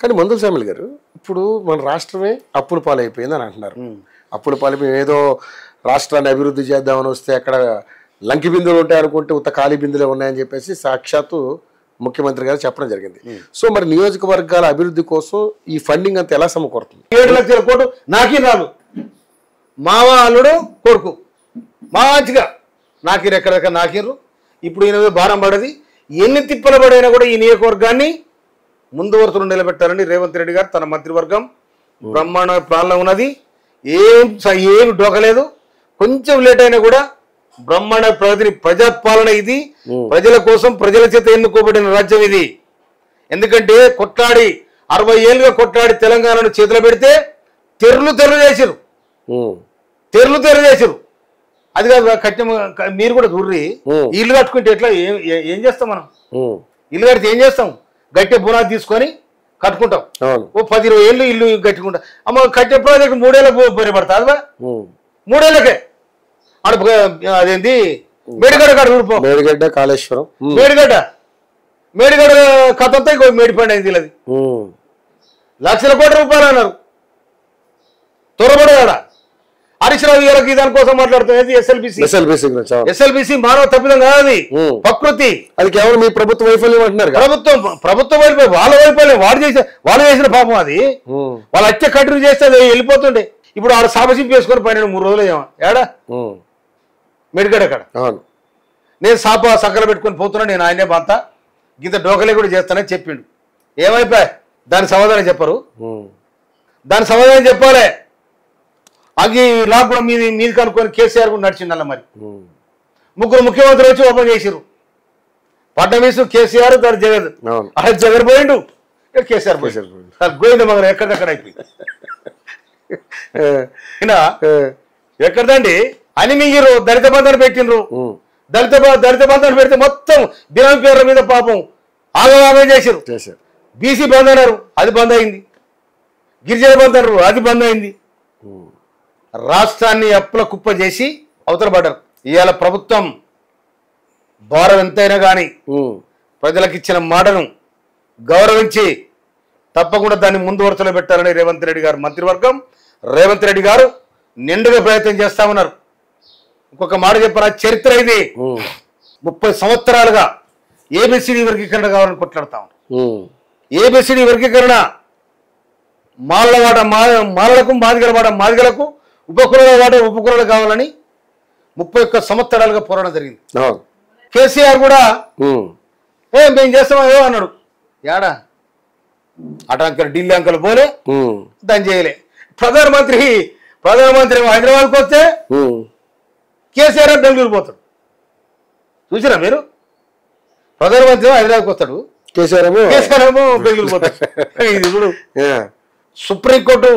కానీ మందుల సామిల్ గారు ఇప్పుడు మన రాష్ట్రమే అప్పుల పాలైపోయింది అని అంటున్నారు. అప్పుల పాలైపోయి ఏదో రాష్ట్రాన్ని అభివృద్ధి చేద్దామని వస్తే అక్కడ లంకి బిందులు ఉంటాయి అనుకుంటే ఉత్త ఖాళీ బిందులే ఉన్నాయని చెప్పేసి సాక్షాత్తు ముఖ్యమంత్రి గారు చెప్పడం జరిగింది. సో మరి నియోజకవర్గాల అభివృద్ధి కోసం ఈ ఫండింగ్ అంతా ఎలా సమకూరుతుంది? 7 లక్షల కోట్లు నాకే రాదు, మావ అల్లుడు కొడుకు మంచిగా నాకిరు ఎక్కడెక్కడ నాకిర్రు. ఇప్పుడు ఈయన భారం పడది, ఎన్ని తిప్పలు పడైనా కూడా ఈ నియోజకవర్గాన్ని ముందు వరుసలో నిలబెట్టాలని రేవంత్ రెడ్డి గారు తన మంత్రివర్గం బ్రహ్మాండ ప్లాన్లో ఉన్నది. ఏం డోకలేదు. కొంచెం లేట్ అయినా కూడా బ్రహ్మాండ ప్రగతిని ప్రజాపాలన ఇది, ప్రజల కోసం ప్రజల చేత ఎన్నుకోబడిన రాజ్యం ఇది. ఎందుకంటే కొట్లాడి 60 ఏళ్ళుగా కొట్లాడి తెలంగాణను చేతిలో పెడితే తెర్లు చేసిరు. అది కాదు కట్టిన మీరు కూడా చూర్రి, ఇల్లు కట్టుకుంటే ఎట్లా ఏం చేస్తాం మనం? ఇల్లు కడితే ఏం చేస్తాం? గట్టి బునాది తీసుకొని కట్టుకుంటాం. ఓ 10-20 ఏళ్ళు ఇల్లు కట్టుకుంటాం. అమ్మ కట్టే ప్రాజెక్ట్ 3 ఏళ్ళకు పడతా అదివా 3 ఏళ్ళకే. అదేంటి మేడిగడ్డ మేడిగడ్డ కాళేశ్వరం మేడిగడ్డ కథంతా ఇంకో మేడిపండి అయింది. అది లక్షల కోట్ల రూపాయలు అన్నారు. త్వరపడగాడ హరీష్ రావు గారికి దానికోసం మాట్లాడుతున్నది ఎస్ఎల్బిసి మానవ తప్పిదం కాదు, ప్రకృతి. అది కేవలం మీ ప్రభుత్వ వైఫల్యం అంటున్నారు. ప్రభుత్వ వైఫల్యం, వాళ్ళ వైఫల్యం, వాళ్ళు చేసిన పాపం. అది వాళ్ళు అచ్చే కంటిన్యూ చేస్తే అది వెళ్ళిపోతుండే. ఇప్పుడు ఆడ సాపసింపు వేసుకొని 12-3 రోజులు ఏమో ఏడా మెడిగడ అక్కడ నేను సాప సంకల పెట్టుకొని పోతున్నా, నేను ఆయనే బాంతా గీత డోకలే కూడా చేస్తానని చెప్పిండు. ఏమైపోయా దానికి సమాధానం చెప్పరు. దాని సమాధానం చెప్పాలి. అది లాక్ కూడా మీది కనుక్కొని కేసీఆర్ కూడా నడిచిండల్ల. మరి 3 ముఖ్యమంత్రులు వచ్చి ఓపెన్ చేసిరు. ఫడ్నవీస్, కేసీఆర్, దాని జగన్. అక్కడ జగన్ పోయిండు, కేసీఆర్ పోయారు. గోవింద మగన్ ఎక్కడెక్కడ అయిపోయింది. ఎక్కడదండి అని మిగిరు దళిత బంధాన్ని పెట్టినరు. దళిత బంధాన్ని పెడితే మొత్తం బినామీ పేర్ల మీద పాపం ఆగమాగం చేశారు. బీసీ బంద్ అన్నారు, అది బంద్ అయింది. గిరిజన బంద్ అన్నారు, అది బంద్ అయింది. రాష్ట్రాన్ని అప్పుల కుప్ప చేసి అవతల పడ్డారు. ఇవాళ ప్రభుత్వం భారం ఎంతైనా కానీ ప్రజలకు ఇచ్చిన మాటను గౌరవించి తప్పకుండా దాన్ని ముందు వరుసలో పెట్టాలని రేవంత్ రెడ్డి గారు మంత్రివర్గం, రేవంత్ రెడ్డి గారు నిండుగా ప్రయత్నం చేస్తా ఉన్నారు. ఇంకొక మాట చెప్పిన చరిత్ర ఇది. 30 సంవత్సరాలుగా ఏబిసిడి వర్గీకరణ కావాలని కొట్లాడుతా ఉన్నారు. ఏబిసిడి వర్గీకరణ మాలలకు మాదిగలకు ఉపకులాలు కావాలని 31 సంవత్సరాలుగా పోరాటం జరిగింది. కేసీఆర్ కూడా మేము చేస్తామో అన్నాడు. ఏడా అటంకలు ఢిల్లీ అంకలు పోలే, దాన్ని చేయలే. ప్రధానమంత్రి హైదరాబాద్కి వస్తే కేసీఆర్ బెంగళూరు పోతాడు. చూసినా మీరు? ప్రధానమంత్రి హైదరాబాద్కి వస్తాడు, కేసీఆర్ ఏమో బెంగళూరు పోతాడు. ఇది ఇప్పుడు సుప్రీంకోర్టు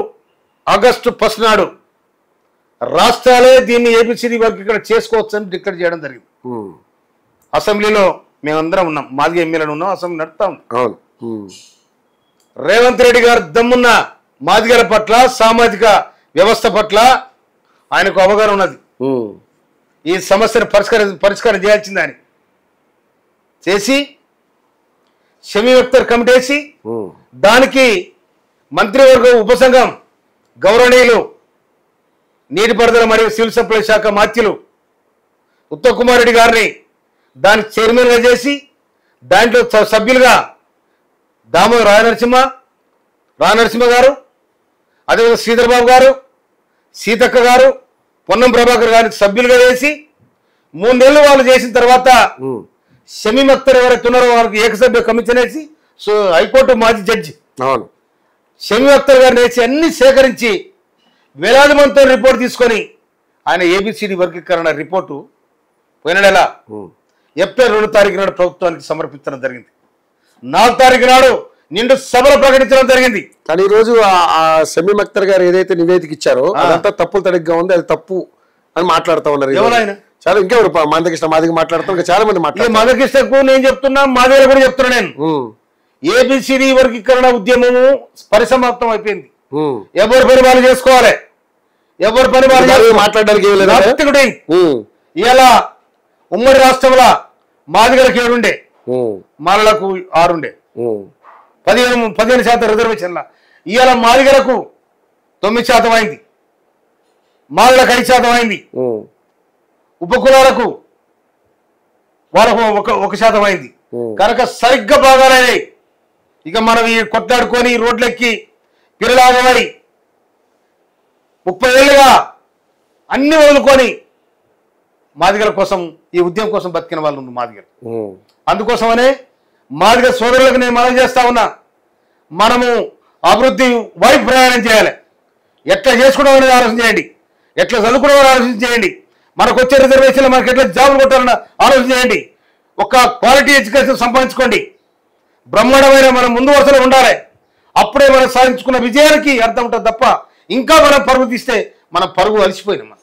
ఆగస్టు 1 నాడు రాష్ట్రాలే దీన్ని ఏబిసిడి వర్గీకరణ చేసుకోవచ్చు అని డిక్లేర్ చేయడం జరిగింది. అసెంబ్లీలో మేమందరం ఉన్నాం, మాజీ ఎమ్మెల్యేలు ఉన్నాం, అసెంబ్లీ నడుపుతా ఉన్నాం. రేవంత్ రెడ్డి గారు దమ్మున్న మాదిగల పట్ల, సామాజిక వ్యవస్థ పట్ల ఆయనకు అవగాహన ఉన్నది. ఈ సమస్యను పరిష్కారం చేయాల్సిందని చేసి షమీ అఖ్తర్ కమిటీ వేసి దానికి మంత్రివర్గం ఉపసంఘం గౌరవనీయులు నీటిపారుదల మరియు సివిల్ సప్లై శాఖ మాత్యులు ఉత్తమ్ కుమార్ రెడ్డి గారిని దానికి చైర్మన్గా చేసి దాంట్లో సభ్యులుగా దామోదర్ రాయనరసింహ గారు, అదేవిధంగా శ్రీధర్ బాబు గారు, సీతక్క గారు, పొన్నం ప్రభాకర్ గారికి సభ్యులుగా వేసి 3 నెలలు వాళ్ళు చేసిన తర్వాత షమీ అఖ్తర్ ఎవరైతే ఉన్నారో వారికి ఏకసభ్య కమిషన్ వేసి హైకోర్టు మాజీ జడ్జి షమీ అఖ్తర్ గారిని వేసి అన్ని సేకరించి వేలాది మందితో రిపోర్ట్ తీసుకొని ఆయన ఏబిసిడి వర్గీకరణ రిపోర్టు పోయిన నెల ఏప్రిల్ 2 తారీఖు నాడు ప్రభుత్వానికి సమర్పించడం జరిగింది. 4 తారీఖు నాడు నిండు సభలు ప్రకటించడం జరిగింది. కానీ ఈ రోజు షమీ అఖ్తర్ గారు ఏదైతే నివేదిక ఇచ్చారో అదంతా తప్పులు తడిగ్గా ఉంది, అది తప్పు అని మాట్లాడుతూ ఉన్నారు. ఎవరైనా చాలా ఇంకెవరు మందకృష్ణ మాదిగ మాట్లాడుతారు, ఇంకా చాలా మంది మాట్లాడుతారు. మందకృష్ణకు నేను చెప్తున్నా, మాదిగ కూడా చెప్తున్నా. నేను ఏబిసిడి వర్గీకరణ ఉద్యమము పరిసమాప్తం అయిపోయింది. ఎవరి పని వాళ్ళు చేసుకోవాలి, ఎవరి పని వాళ్ళు మాట్లాడడానికి. ఇలా ఉమ్మడి రాష్ట్రంలో మాదిగలకు 7 ఉండే, మాలలకు 6 ఉండే. 15% రిజర్వేషన్ల. ఇవాళ మాదిగలకు 9% అయింది, మాదిగలకు 5% అయింది, ఉపకులాలకు వాళ్ళకు 1% అయింది. కనుక సరిగ్గా బాగానే ఇక మనం ఈ కొట్లాడుకొని రోడ్లెక్కి పిల్లలాగమై 30 ఏళ్ళుగా అన్ని వదులుకొని మాదిగల కోసం ఈ ఉద్యమం కోసం బతికిన వాళ్ళు ఉంది మాదిగలు. అందుకోసమనే మాదిగ సోదరులకు నేను మనం చేస్తా ఉన్నా, మనము అభివృద్ధి వైపు ప్రయాణం చేయాలి. ఎట్లా చేసుకోవడం అనేది ఆలోచన చేయండి, ఎట్లా చదువుకోవడం అనేది ఆలోచన చేయండి, మనకు వచ్చే రిజర్వేషన్లు మనకి ఎట్లా జాబులు కొట్టాలన్న ఆలోచన చేయండి. ఒక క్వాలిటీ ఎడ్యుకేషన్ సంపాదించుకోండి, బ్రహ్మాండమైన మనం ముందు వరుసలో ఉండాలి. అప్పుడే మనం సాధించుకున్న విజయానికి అర్థం ఉంటుంది తప్ప ఇంకా మనం పరుగు తీస్తే మన పరుగు అలసిపోయినాం.